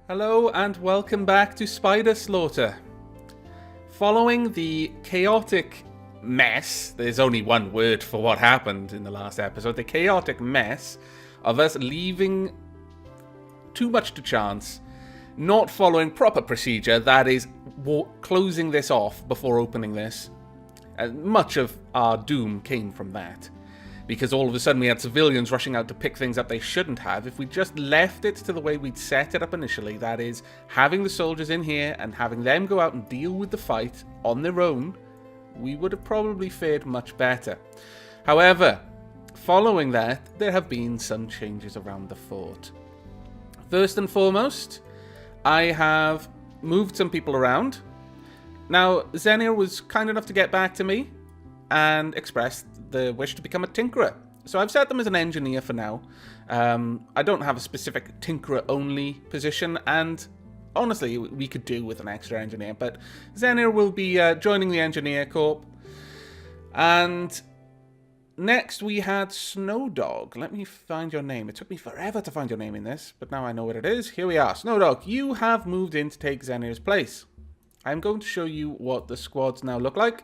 Hello and welcome back to Spider Slaughter. Following the chaotic mess, there's only one word for what happened in the last episode, the chaotic mess of us leaving too much to chance, not following proper procedure, that is, closing this off before opening this. Much of our doom came from that. Because all of a sudden we had civilians rushing out to pick things up they shouldn't have. If we just left it to the way we'd set it up initially, that is, having the soldiers in here and having them go out and deal with the fight on their own, we would have probably fared much better. However, following that, there have been some changes around the fort. First and foremost, I have moved some people around. Now, Zenir was kind enough to get back to me and expressed the wish to become a tinkerer. So I've set them as an engineer for now. I don't have a specific tinkerer-only position, and honestly, we could do with an extra engineer, but Zenir will be joining the engineer corps. And next we had Snowdog. Let me find your name. It took me forever to find your name in this, but now I know what it is. Here we are. Snowdog, you have moved in to take Zenir's place. I'm going to show you what the squads now look like.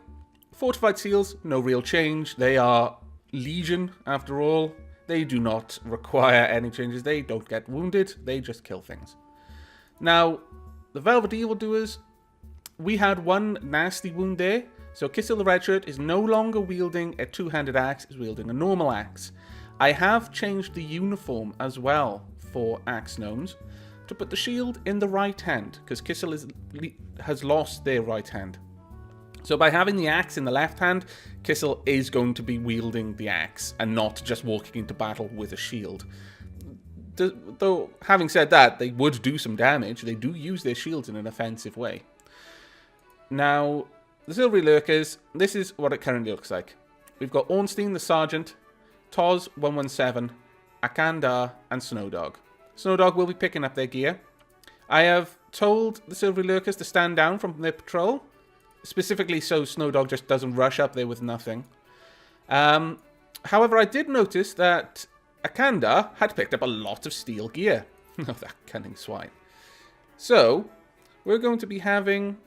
Fortified seals, no real change. They are legion, after all. They do not require any changes. They don't get wounded. They just kill things. Now, the Velvet Evildoers, we had one nasty wound there. So Kissil the Redshirt is no longer wielding a two-handed axe, is wielding a normal axe. I have changed the uniform as well for axe gnomes to put the shield in the right hand, because Kissil has lost their right hand. So by having the axe in the left hand, Kissil is going to be wielding the axe and not just walking into battle with a shield. Though, having said that, they would do some damage. They do use their shields in an offensive way. Now, the Silvery Lurkers, this is what it currently looks like. We've got Ornstein the Sergeant, Toz 117, Akandar, and Snowdog. Snowdog will be picking up their gear. I have told the Silvery Lurkers to stand down from their patrol, specifically so Snowdog just doesn't rush up there with nothing. However, I did notice that Akanda had picked up a lot of steel gear. Oh, that cunning swine. So, we're going to be having...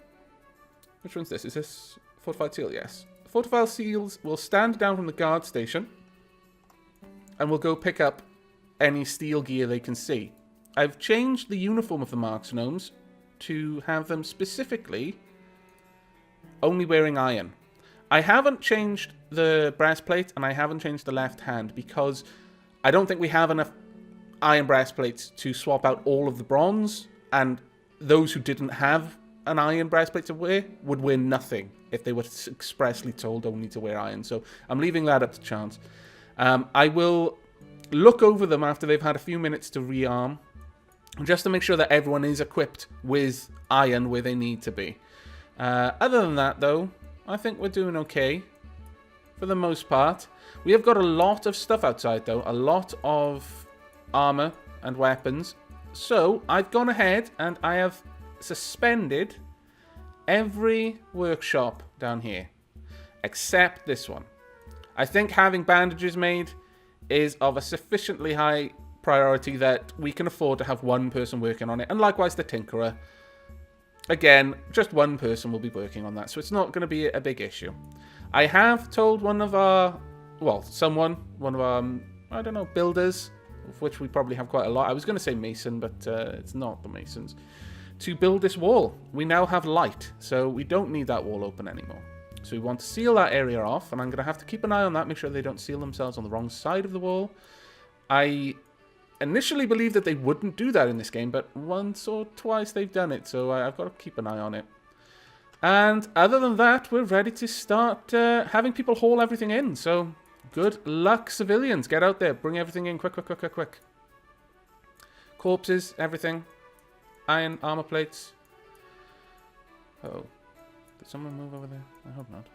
Which one's this? Is this Fortified Seal? Yes. Fortified Seals will stand down from the guard station and will go pick up any steel gear they can see. I've changed the uniform of the Marks Gnomes to have them specifically only wearing iron. I haven't changed the breastplate and I haven't changed the left hand because I don't think we have enough iron breastplates to swap out all of the bronze, and those who didn't have an iron breastplate to wear would wear nothing if they were expressly told only to wear iron. So I'm leaving that up to chance. I will look over them after they've had a few minutes to rearm, just to make sure that everyone is equipped with iron where they need to be. Other than that, though, I think we're doing okay for the most part. We have got a lot of stuff outside, though. A lot of armor and weapons. So I've gone ahead and I have suspended every workshop down here, except this one. I think having bandages made is of a sufficiently high priority that we can afford to have one person working on it, and likewise the Tinkerer. Again, just one person will be working on that, so it's not going to be a big issue. I have told one of our, well, one of our, I don't know, builders, of which we probably have quite a lot. I was going to say Mason, but it's not the Masons, to build this wall. We now have light, so we don't need that wall open anymore. So we want to seal that area off, and I'm going to have to keep an eye on that, make sure they don't seal themselves on the wrong side of the wall. I initially believed that they wouldn't do that in this game, but once or twice they've done it, so I've got to keep an eye on it. And other than that, we're ready to start having people haul everything in. So good luck, civilians. Get out there, bring everything in quick, quick, quick, quick, quick. Corpses, everything. Iron, armor plates. Oh, did someone move over there? I hope not.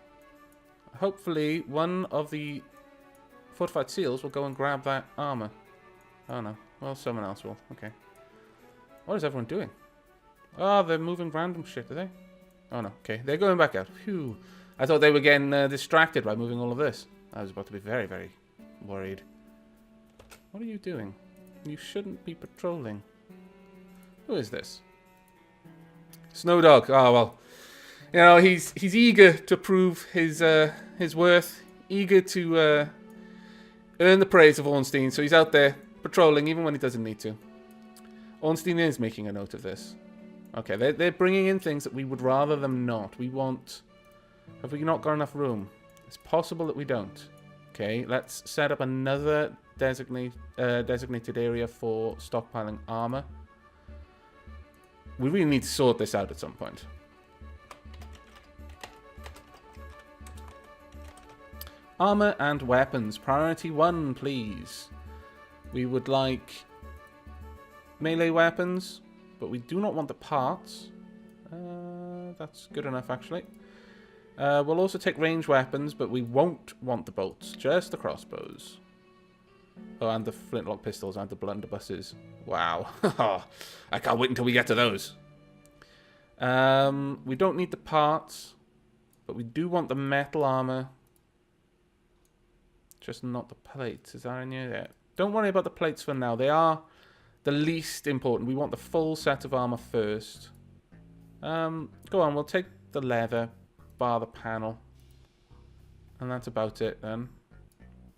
Hopefully, one of the fortified seals will go and grab that armor. Oh no. Well, someone else will. Okay. What is everyone doing? Oh, they're moving random shit, are they? Oh no. Okay, they're going back out. Phew. I thought they were getting distracted by moving all of this. I was about to be very, very worried. What are you doing? You shouldn't be patrolling. Who is this? Snow Dog. Oh, well. You know, he's eager to prove his worth. Eager to earn the praise of Ornstein. So he's out there patrolling even when he doesn't need to. Ornstein is making a note of this. Okay, they're bringing in things that we would rather them not. We want... Have we not got enough room? It's possible that we don't. Okay, let's set up another designated area for stockpiling armor. We really need to sort this out at some point. Armor and weapons. Priority 1, please. We would like melee weapons, but we do not want the parts. That's good enough, actually. We'll also take range weapons, but we won't want the bolts. Just the crossbows. Oh, and the flintlock pistols and the blunderbusses. Wow. I can't wait until we get to those. We don't need the parts, but we do want the metal armor. Just not the plates. Is that in here? Yeah. Don't worry about the plates for now. They are the least important. We want the full set of armor first. Go on, we'll take the leather, bar the panel. And that's about it then.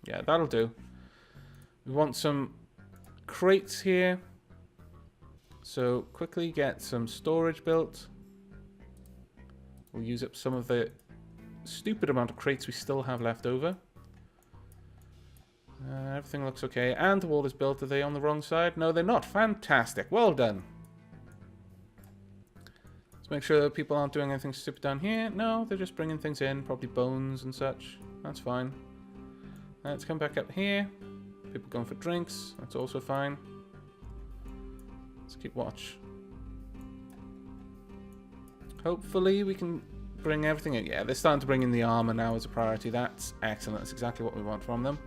Yeah, that'll do. We want some crates here. So quickly get some storage built. We'll use up some of the stupid amount of crates we still have left over. Everything looks okay. And the wall is built. Are they on the wrong side? No, they're not. Fantastic. Well done. Let's make sure that people aren't doing anything stupid down here. No, they're just bringing things in. Probably bones and such. That's fine. Let's come back up here. People going for drinks. That's also fine. Let's keep watch. Hopefully we can bring everything in. Yeah, they're starting to bring in the armor now as a priority. That's excellent. That's exactly what we want from them.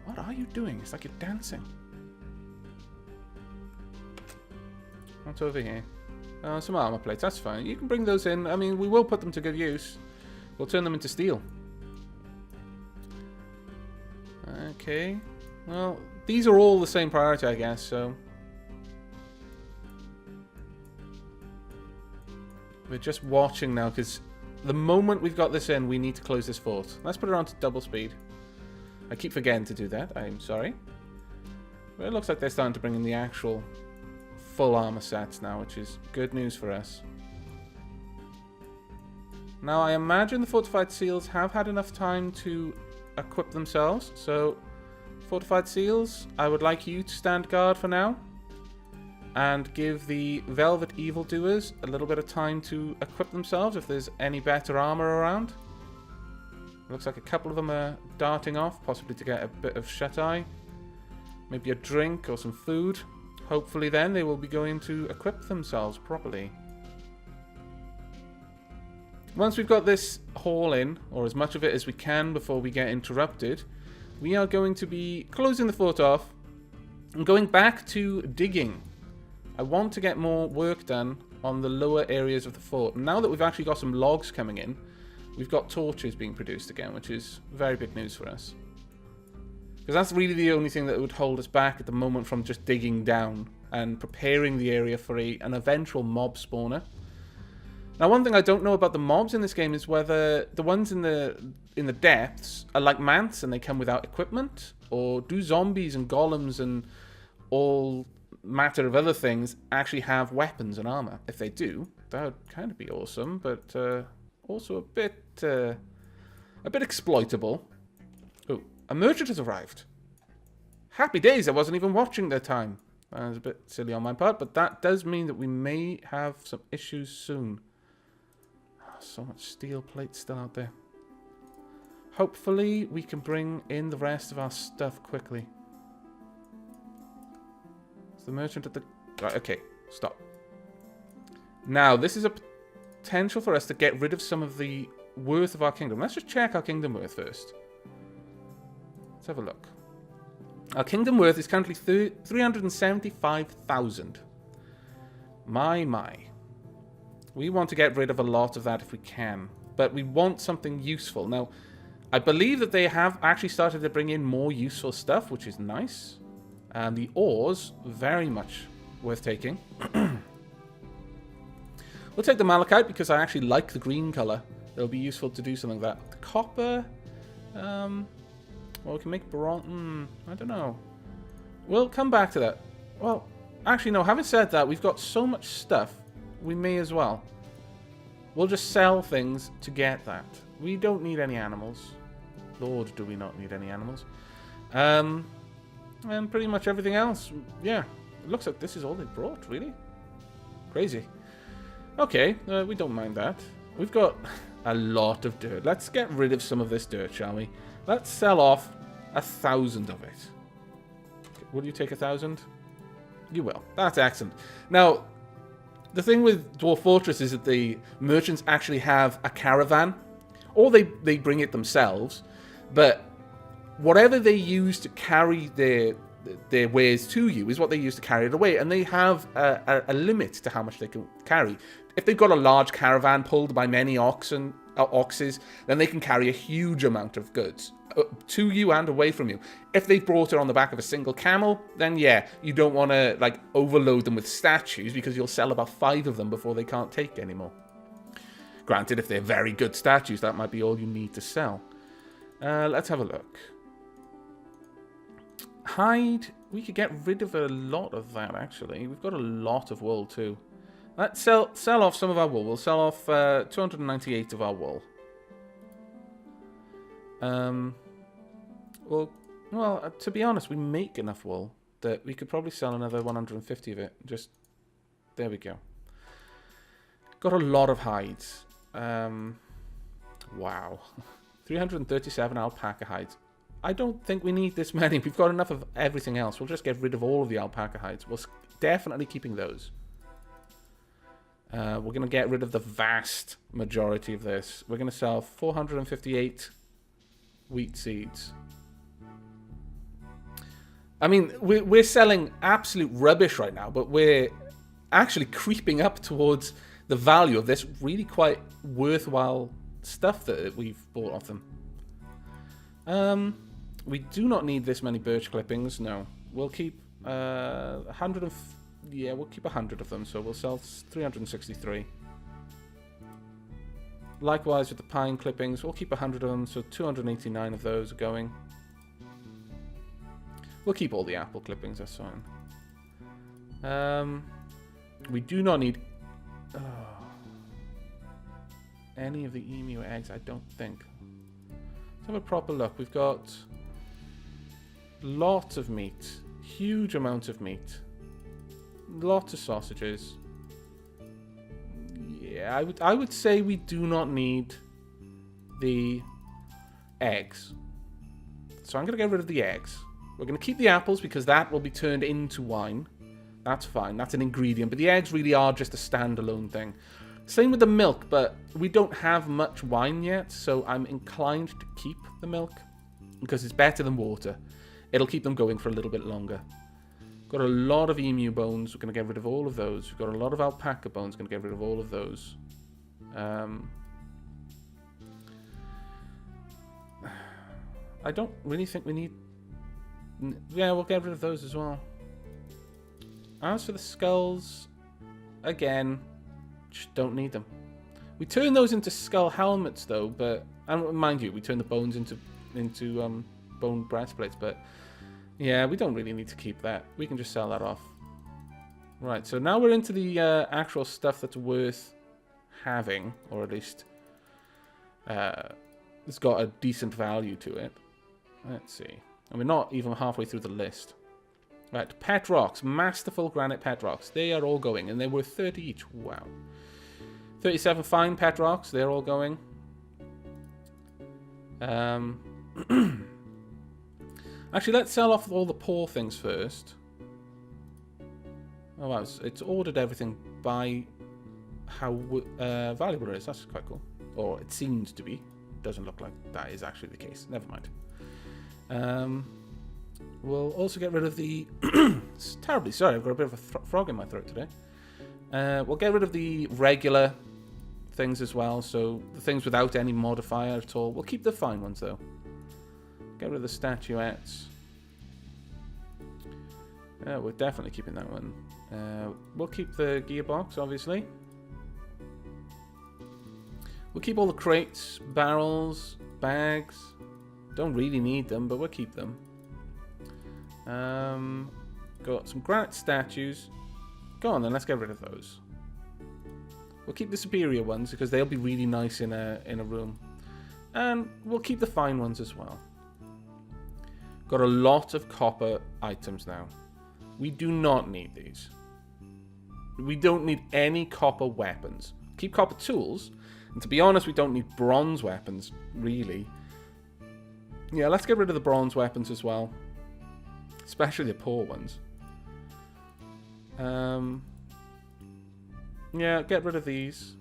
What are you doing? It's like you're dancing. What's over here? Some armor plates. That's fine. You can bring those in. I mean, we will put them to good use. We'll turn them into steel. Okay. Well, these are all the same priority, I guess, so... We're just watching now, because the moment we've got this in, we need to close this fort. Let's put it on to double speed. I keep forgetting to do that. I'm sorry. But it looks like they're starting to bring in the actual full armor sets now, which is good news for us. Now, I imagine the fortified seals have had enough time to equip themselves. So, fortified seals, I would like you to stand guard for now. And give the velvet evildoers a little bit of time to equip themselves if there's any better armor around. Looks like a couple of them are darting off, possibly to get a bit of shut-eye. Maybe a drink or some food. Hopefully then they will be going to equip themselves properly. Once we've got this haul in, or as much of it as we can before we get interrupted, we are going to be closing the fort off and going back to digging. I want to get more work done on the lower areas of the fort. Now that we've actually got some logs coming in, we've got torches being produced again, which is very big news for us. Because that's really the only thing that would hold us back at the moment from just digging down and preparing the area for an eventual mob spawner. Now, one thing I don't know about the mobs in this game is whether the ones in the depths are like mants and they come without equipment, or do zombies and golems and all matter of other things actually have weapons and armor? If they do, that would kind of be awesome, but also a bit exploitable. Oh, a merchant has arrived. Happy days, I wasn't even watching their time. That was a bit silly on my part, but that does mean that we may have some issues soon. Oh, so much steel plate still out there. Hopefully we can bring in the rest of our stuff quickly. Is the merchant at the... Right, okay, stop. Now, this is a potential for us to get rid of some of the worth of our kingdom. Let's just check our kingdom worth first. Let's have a look. Our kingdom worth is currently 375,000. My. We want to get rid of a lot of that if we can. But we want something useful. Now, I believe that they have actually started to bring in more useful stuff, which is nice. And the ores very much worth taking. We'll take the malachite because I actually like the green color. It'll be useful to do something like that. The copper, well, we can make bronze. I don't know. We'll come back to that. Well, actually, no. Having said that, we've got so much stuff. We may as well. We'll just sell things to get that. We don't need any animals. Lord, do we not need any animals? And pretty much everything else. Yeah, it looks like this is all they brought. Really, crazy. Okay, we don't mind that. We've got a lot of dirt. Let's get rid of some of this dirt, shall we? Let's sell off 1,000 of it. Will you take 1,000? You will. That's excellent. Now, the thing with Dwarf Fortress is that the merchants actually have a caravan, or they bring it themselves, but whatever they use to carry their wares to you is what they use to carry it away, and they have a limit to how much they can carry. If they've got a large caravan pulled by many oxes, then they can carry a huge amount of goods to you and away from you. If they've brought it on the back of a single camel, then yeah, you don't want to like overload them with statues because you'll sell about 5 of them before they can't take anymore. Granted, if they're very good statues, that might be all you need to sell. Let's have a look. Hide, we could get rid of a lot of that, actually. We've got a lot of wool, too. Let's sell off some of our wool. We'll sell off 298 of our wool. Well, to be honest, we make enough wool that we could probably sell another 150 of it. Just, there we go. Got a lot of hides. Wow. 337 alpaca hides. I don't think we need this many. We've got enough of everything else. We'll just get rid of all of the alpaca hides. We're definitely keeping those. We're going to get rid of the vast majority of this. We're going to sell 458 wheat seeds. I mean, we're selling absolute rubbish right now, but we're actually creeping up towards the value of this really quite worthwhile stuff that we've bought off them. We do not need this many birch clippings. No, we'll keep 100 yeah, we'll keep 100 of them, so we'll sell 363. Likewise with the pine clippings, we'll keep 100 of them, so 289 of those are going. We'll keep all the apple clippings, that's fine. We do not need any of the emu eggs, I don't think. Let's have a proper look. We've got lots of meat, huge amounts of meat. Lots of sausages. Yeah, I would say we do not need the eggs. So I'm going to get rid of the eggs. We're going to keep the apples because that will be turned into wine. That's fine. That's an ingredient. But the eggs really are just a standalone thing. Same with the milk, but we don't have much wine yet, so I'm inclined to keep the milk because it's better than water. It'll keep them going for a little bit longer. Got a lot of emu bones. We're going to get rid of all of those. We've got a lot of alpaca bones. Going to get rid of all of those. I don't really think we need... Yeah, we'll get rid of those as well. As for the skulls, again, just don't need them. We turn those into skull helmets, though, but... And mind you, we turn the bones into bone breastplates, but... Yeah, we don't really need to keep that. We can just sell that off. Right, so now we're into the actual stuff that's worth having, or at least it's got a decent value to it. Let's see. And we're not even halfway through the list. Right, pet rocks. Masterful granite pet rocks. They are all going, and they're worth 30 each. Wow. 37 fine pet rocks. They're all going. Actually, let's sell off all the poor things first. Oh, wow. It's ordered everything by how valuable it is. That's quite cool. Or it seems to be. Doesn't look like that is actually the case. Never mind. We'll also get rid of the... Terribly sorry, I've got a bit of a frog in my throat today. We'll get rid of the regular things as well. So the things without any modifier at all. We'll keep the fine ones, though. Get rid of the statuettes. We're definitely keeping that one. We'll keep the gearbox, obviously. We'll keep all the crates, barrels, bags. Don't really need them, but we'll keep them. Got some granite statues. Go on then, let's get rid of those. We'll keep the superior ones because they'll be really nice in a room. And we'll keep the fine ones as well. Got a lot of copper items now. We do not need these. We don't need any copper weapons. Keep copper tools. And to be honest, we don't need bronze weapons, really. Yeah, let's get rid of the bronze weapons as well. Especially the poor ones. Yeah, get rid of these.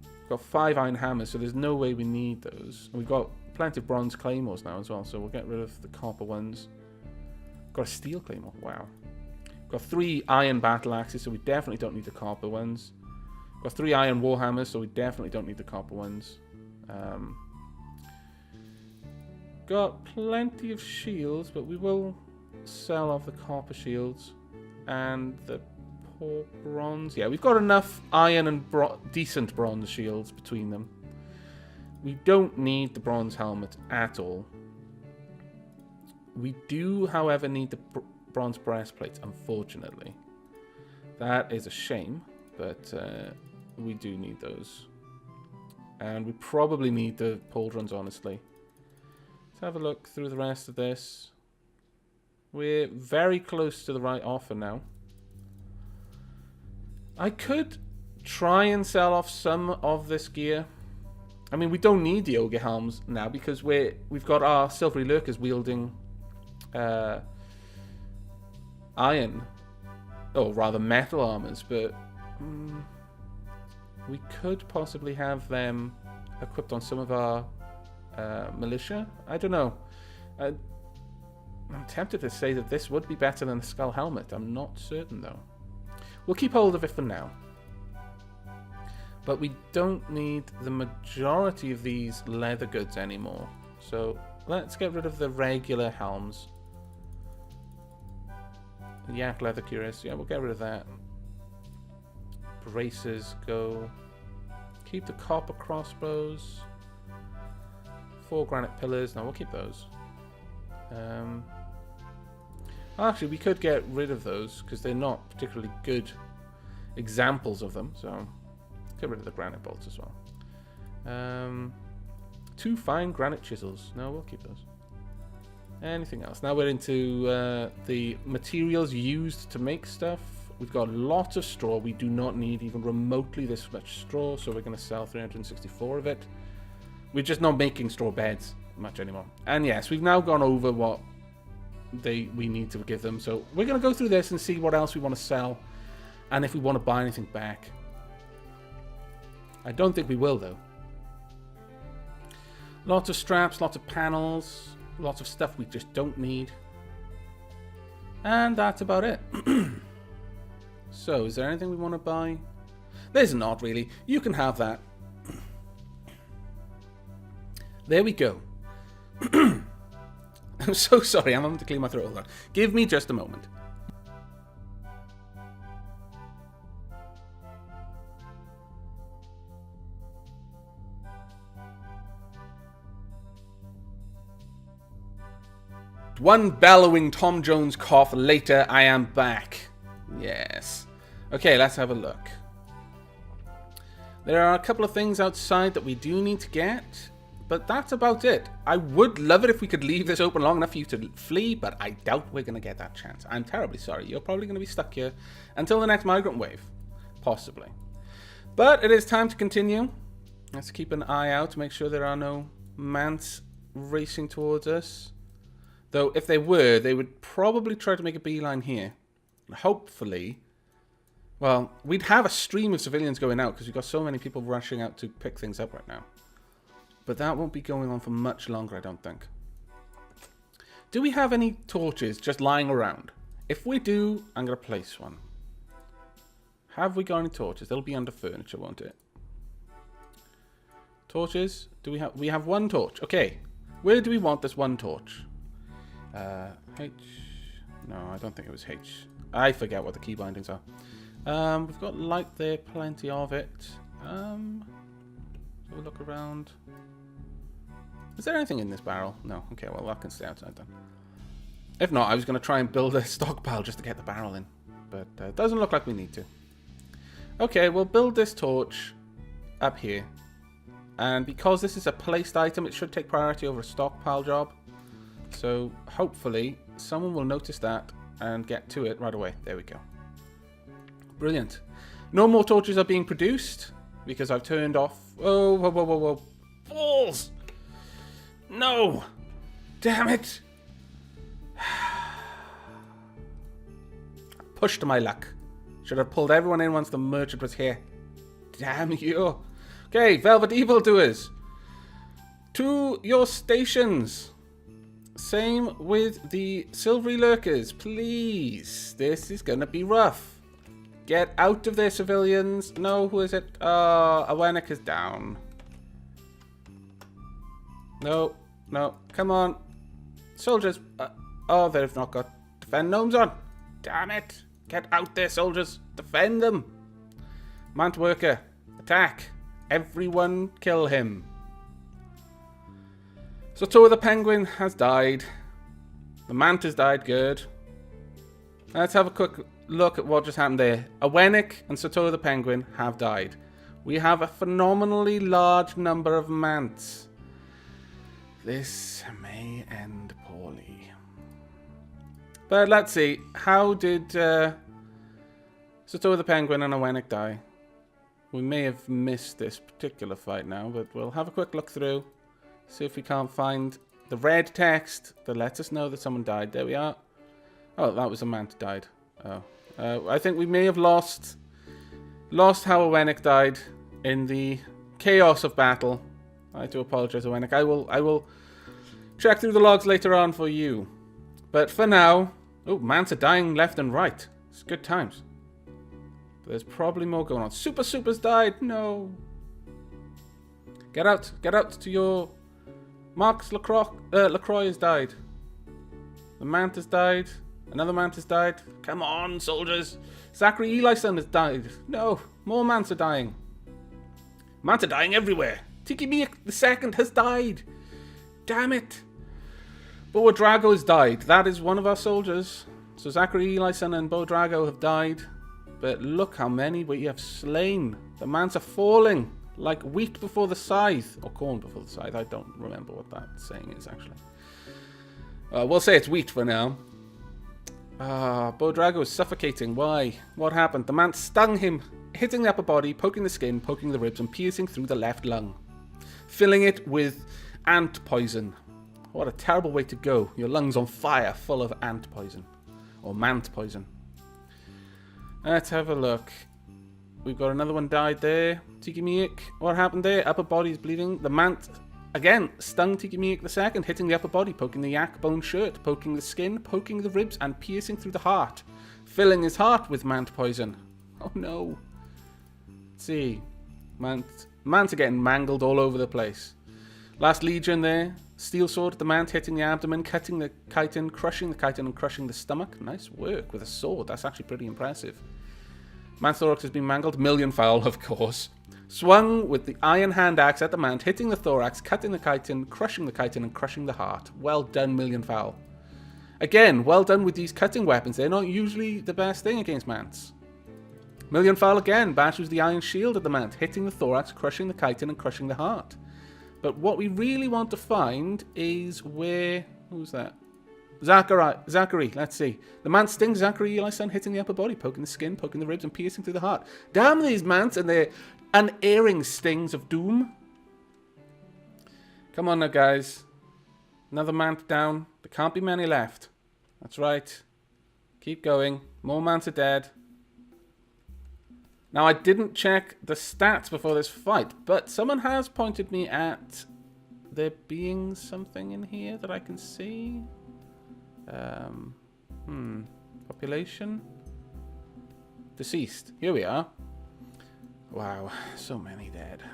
We've got 5 iron hammers, so there's no way we need those. And we've got plenty of bronze claymores now as well, so we'll get rid of the copper ones. Got a steel claymore, wow. Got 3 iron battle axes, so we definitely don't need the copper ones. Got 3 iron warhammers, so we definitely don't need the copper ones. Got plenty of shields, but we will sell off the copper shields and the poor bronze. Yeah, we've got enough iron and decent bronze shields between them. We don't need the bronze helmet at all. We do, however, need the bronze breastplates, unfortunately. That is a shame, but we do need those. And we probably need the pauldrons, honestly. Let's have a look through the rest of this. We're very close to the right offer now. I could try and sell off some of this gear. I mean, we don't need the ogre helms now because we've got our silvery lurkers wielding iron, or rather metal armors, but we could possibly have them equipped on some of our militia. I don't know. I'm tempted to say that this would be better than a skull helmet. I'm not certain though. We'll keep hold of it for now. But we don't need the majority of these leather goods anymore. So let's get rid of the regular helms. Yak leather cuirass. Yeah, we'll get rid of that. Braces go. Keep the copper crossbows. 4 granite pillars. No, we'll keep those. Actually, we could get rid of those because they're not particularly good examples of them. So get rid of the granite bolts as well. 2 fine granite chisels. No, we'll keep those. Anything else? Now we're into the materials used to make stuff. We've got a lot of straw. We do not need even remotely this much straw, so we're going to sell 364 of it. We're just not making straw beds much anymore. And yes, we've now gone over what we need to give them. So we're going to go through this and see what else we want to sell and if we want to buy anything back. I don't think we will, though. Lots of straps, lots of panels, lots of stuff we just don't need. And that's about it. So, is there anything we want to buy? There's not really. You can have that. There we go. I'm so sorry. I'm having to clear my throat. Hold on. Give me just a moment. One bellowing Tom Jones cough later, I am back. Yes. Okay, let's have a look. There are a couple of things outside that we do need to get, but that's about it. I would love it if we could leave this open long enough for you to flee, but I doubt we're going to get that chance. I'm terribly sorry. You're probably going to be stuck here until the next migrant wave. Possibly. But it is time to continue. Let's keep an eye out to make sure there are no mants racing towards us. Though, if they were, they would probably try to make a beeline here. Hopefully, well, we'd have a stream of civilians going out because we've got so many people rushing out to pick things up right now. But that won't be going on for much longer, I don't think. Do we have any torches just lying around? If we do, I'm going to place one. Have we got any torches? They'll be under furniture, won't it? Torches? Do we have? We have 1 torch. Okay. Where do we want this 1 torch? No, I don't think it was H. I forget what the key bindings are. We've got light there, plenty of it. Have a look around. Is there anything in this barrel? No. Okay, well, that can stay outside then. If not, I was going to try and build a stockpile just to get the barrel in. But it doesn't look like we need to. Okay, we'll build this torch up here. And because this is a placed item, it should take priority over a stockpile job. So hopefully someone will notice that and get to it right away. There we go. Brilliant. No more torches are being produced because I've turned off... Oh, whoa, whoa, whoa, whoa. Balls! No! Damn it! Pushed my luck. Should have pulled everyone in once the merchant was here. Damn you. Okay, Velvet Evildoers. To your stations. Same with the Silvery Lurkers. Please. This is going to be rough. Get out of there, civilians. No, who is it? Aavak is down. No, no. Come on. Soldiers. Oh, they've not got defend gnomes on. Damn it. Get out there, soldiers. Defend them. Mant worker. Attack. Everyone kill him. Sotoa the penguin has died. The mant has died. Good. Let's have a quick look at what just happened there. Aavak and Sotoa the penguin have died. We have a phenomenally large number of mants. This may end poorly. But let's see. How did Sotoa the penguin and Aavak die? We may have missed this particular fight now, but we'll have a quick look through. See if we can't find the red text that lets us know that someone died. There we are. Oh, that was a man who died. Oh. I think we may have lost how Aavak died in the chaos of battle. I do apologize, Aavak. I will check through the logs later on for you. But for now... Oh, mans are dying left and right. It's good times. But there's probably more going on. Super's died. No. Get out. Get out to your... Marcus LaCroix has died. The mant has died. Another mant has died. Come on, soldiers. Zachary Elison has died. No. More mants are dying. Mants are dying everywhere. Tiki Miak II has died. Damn it. Boa Drago has died. That is one of our soldiers. So Zachary Elison and Boa Drago have died. But look how many we have slain. The mants are falling like wheat before the scythe. Or corn before the scythe. I don't remember what that saying is, actually. We'll say it's wheat for now. Boa Drago is suffocating. Why? What happened? The mant stung him, hitting the upper body, poking the skin, poking the ribs, and piercing through the left lung. Filling it with ant poison. What a terrible way to go. Your lungs on fire, full of ant poison. Or mant poison. Let's have a look. We've got another one died there. Tiki Miak. What happened there? Upper body is bleeding. The mant, again, stung Tiki Miak II, hitting the upper body, poking the yak bone shirt, poking the skin, poking the ribs, and piercing through the heart. Filling his heart with mant poison. Oh no. Let's see. Mants are getting mangled all over the place. Last Legion there. Steel sword at the mant, hitting the abdomen, cutting the chitin, crushing the chitin, and crushing the stomach. Nice work with a sword. That's actually pretty impressive. Manthorax has been mangled. Million foul, of course. Swung with the iron hand axe at the mant, hitting the thorax, cutting the chitin, and crushing the heart. Well done, Million foul. Again, well done with these cutting weapons. They're not usually the best thing against mants. Million foul again. Bashes the iron shield at the mant, hitting the thorax, crushing the chitin, and crushing the heart. But what we really want to find is where... Who's that? Zachary. Let's see. The mant stings Zachary Elison, hitting the upper body, poking the skin, poking the ribs, and piercing through the heart. Damn these mants and their unerring stings of doom. Come on now, guys. Another mant down. There can't be many left. That's right. Keep going. More mants are dead. Now, I didn't check the stats before this fight, but someone has pointed me at there being something in here that I can see. Population? Deceased. Here we are. Wow, so many dead.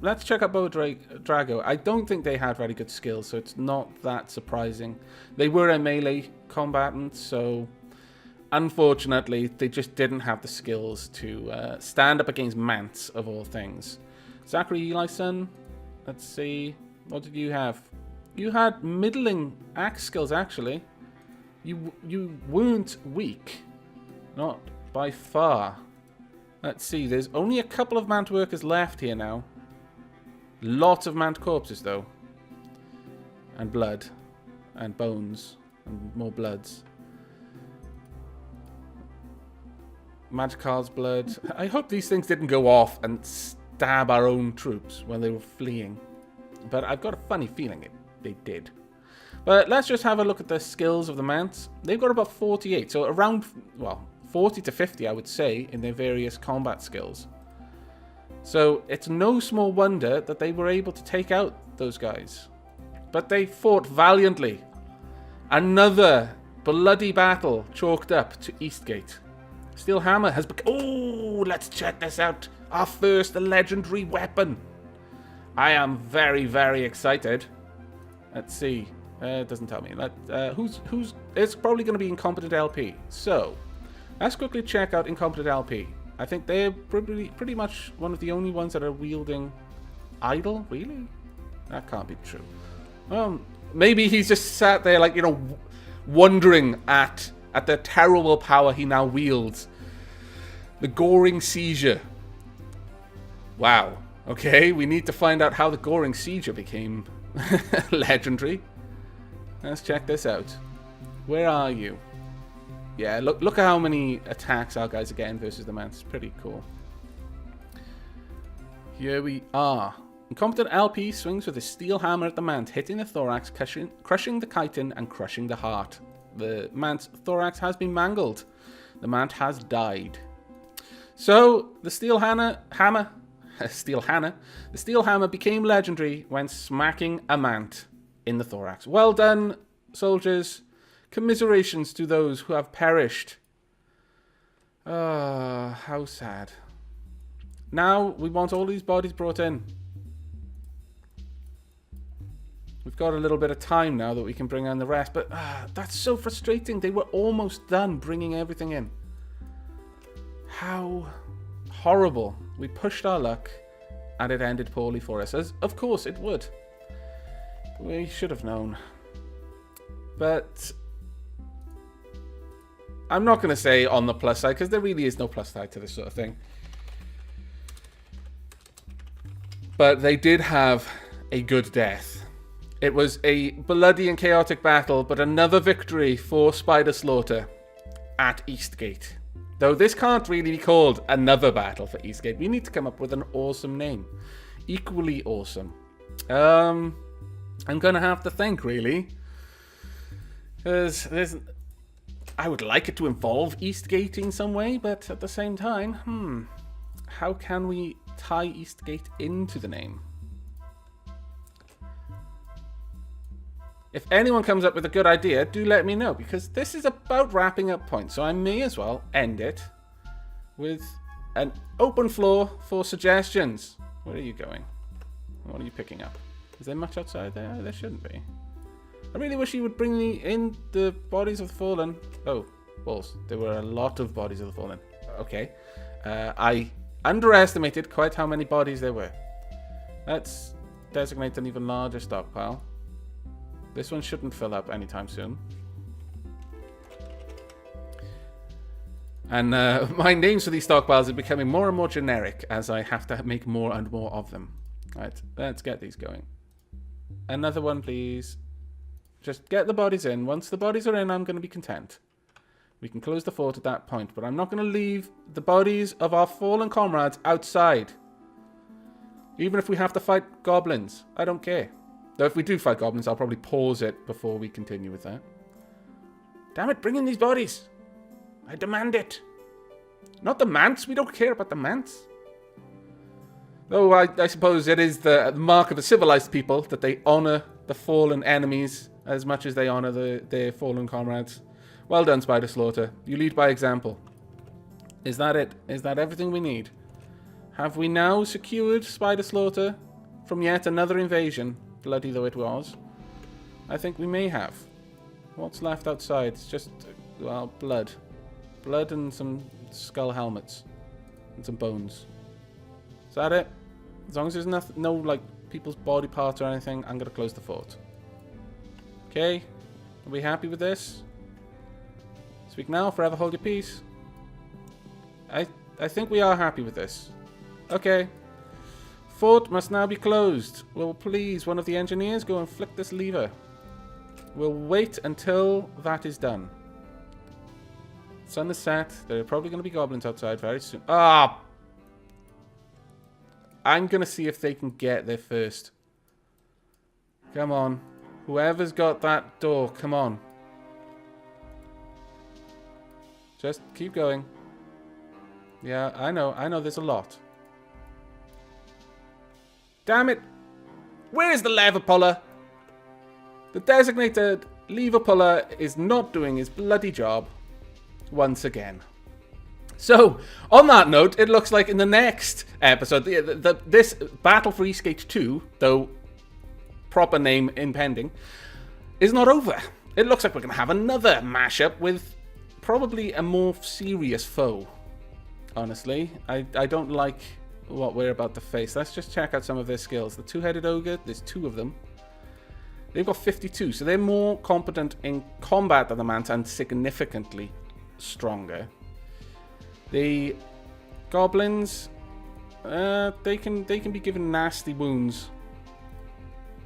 let's check out Drago. I don't think they had very good skills, so it's not that surprising. They were a melee combatant, so unfortunately, they just didn't have the skills to stand up against Mance, of all things. Zachary Elison, let's see. What did you have? You had middling axe skills, actually. You weren't weak. Not by far. Let's see, there's only a couple of Mant workers left here now. Lots of Mant corpses, though. And blood. And bones. And more bloods. Magikar's blood. I hope these things didn't go off and stab our own troops when they were fleeing. But I've got a funny feeling they did. But let's just have a look at the skills of the Mants. They've got about 48, so around, well, 40 to 50, I would say, in their various combat skills. So it's no small wonder that they were able to take out those guys. But they fought valiantly. Another bloody battle chalked up to Eastgate. Steel Hammer has become... Oh, let's check this out. Our first legendary weapon. I am very, very excited. Let's see. It doesn't tell me. Who's? It's probably going to be Incompetent LP. So, let's quickly check out Incompetent LP. I think they're pretty much one of the only ones that are wielding idol. Really? That can't be true. Well, maybe he's just sat there, like, you know, wondering at the terrible power he now wields. The Goring Seizure. Wow. Okay, we need to find out how the Goring Seizure became legendary. Let's check this out. Where are you? Yeah, look at how many attacks our guys are getting versus the Mance. Pretty cool. Here we are. Incompetent LP swings with a steel hammer at the Mant, hitting the thorax, crushing the chitin, and crushing the heart. The Mant's thorax has been mangled. The Mant has died. So, the steel hammer became legendary when smacking a Mant in the thorax. Well done, soldiers. Commiserations to those who have perished. Ah, how sad. Now, we want all these bodies brought in. We've got a little bit of time now that we can bring in the rest, but that's so frustrating. They were almost done bringing everything in. How horrible. We pushed our luck, and it ended poorly for us, as of course it would. We should have known. But I'm not going to say on the plus side, because there really is no plus side to this sort of thing. But they did have a good death. It was a bloody and chaotic battle, but another victory for Spider Slaughter at Eastgate. Though this can't really be called another battle for Eastgate. We need to come up with an awesome name. Equally awesome. I'm going to have to think, really. I would like it to involve Eastgate in some way, but at the same time, how can we tie Eastgate into the name? If anyone comes up with a good idea, do let me know, because this is about wrapping up point, so I may as well end it with an open floor for suggestions. Where are you going? What are you picking up? Is there much outside there? There shouldn't be. I really wish you would bring me in the bodies of the fallen. Oh, balls. There were a lot of bodies of the fallen. Okay. I underestimated quite how many bodies there were. Let's designate an even larger stockpile. This one shouldn't fill up anytime soon. And my names for these stockpiles are becoming more and more generic as I have to make more and more of them. Right, let's get these going. Another one, please. Just get the bodies in. Once the bodies are in, I'm going to be content. We can close the fort at that point, but I'm not going to leave the bodies of our fallen comrades outside. Even if we have to fight goblins, I don't care. Though if we do fight goblins, I'll probably pause it before we continue with that. Damn it, bring in these bodies. I demand it. Not the Mants. We don't care about the Mants. Though I suppose it is the mark of a civilized people that they honor the fallen enemies as much as they honor their fallen comrades. Well done, Spider Slaughter. You lead by example. Is that it? Is that everything we need? Have we now secured Spider Slaughter from yet another invasion, bloody though it was. I think we may have. What's left outside? It's just, well, blood. Blood and some skull helmets. And some bones. Is that it? As long as there's no like, people's body parts or anything, I'm going to close the fort. Okay? Are we happy with this? Speak now, forever hold your peace. I think we are happy with this. Okay. Fort must now be closed. Will please one of the engineers go and flick this lever? We'll wait until that is done. Sun is set. There are probably going to be goblins outside very soon. Ah! I'm going to see if they can get there first. Come on. Whoever's got that door, come on. Just keep going. Yeah, I know there's a lot. Damn it! Where's the lever puller? The designated lever puller is not doing his bloody job once again. So, on that note, it looks like in the next episode, this Battle for Eastgate 2, though proper name impending, is not over. It looks like we're going to have another mashup with probably a more serious foe. Honestly, I don't like what we're about to face. Let's just check out some of their skills. The two-headed ogre, there's 2 of them. They've got 52, so they're more competent in combat than the Manta and significantly stronger. The goblins, they can be given nasty wounds.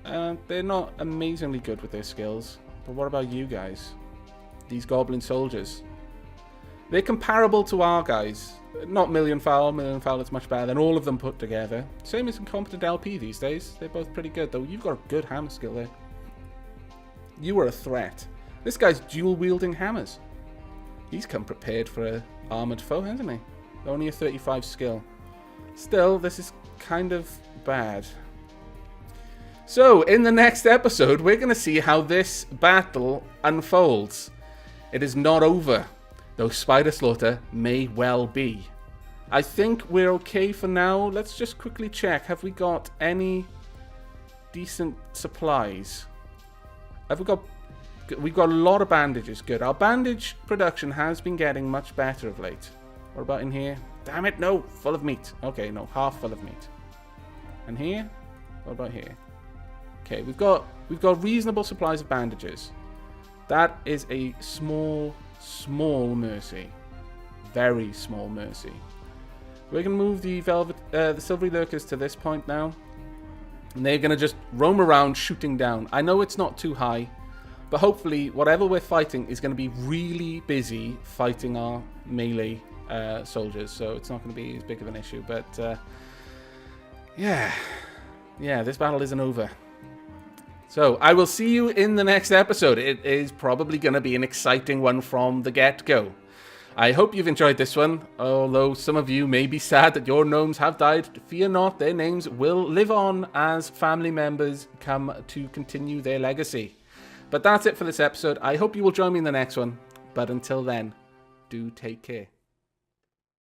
They're not amazingly good with their skills. But what about you guys? These goblin soldiers. They're comparable to our guys. Not Million Fowl. Million Fowl is much better than all of them put together. Same as Incompetent LP these days. They're both pretty good, though. You've got a good hammer skill there. You are a threat. This guy's dual-wielding hammers. He's come prepared for an armoured foe, hasn't he? Only a 35 skill. Still, this is kind of bad. So, in the next episode, we're going to see how this battle unfolds. It is not over, though Spider Slaughter may well be. I think we're okay for now. Let's just quickly check. Have we got any decent supplies? Have we got... We've got a lot of bandages. Good. Our bandage production has been getting much better of late. What about in here? Damn it, no. Full of meat. Okay, no. Half full of meat. And here? What about here? Okay, we've got reasonable supplies of bandages. That is a small mercy. Very small mercy. We're going to move the silvery lurkers to this point now. And they're going to just roam around shooting down. I know it's not too high. But hopefully, whatever we're fighting is going to be really busy fighting our melee soldiers. So it's not going to be as big of an issue. But, yeah, this battle isn't over. So, I will see you in the next episode. It is probably going to be an exciting one from the get-go. I hope you've enjoyed this one. Although some of you may be sad that your gnomes have died, fear not, their names will live on as family members come to continue their legacy. But that's it for this episode. I hope you will join me in the next one. But until then, do take care.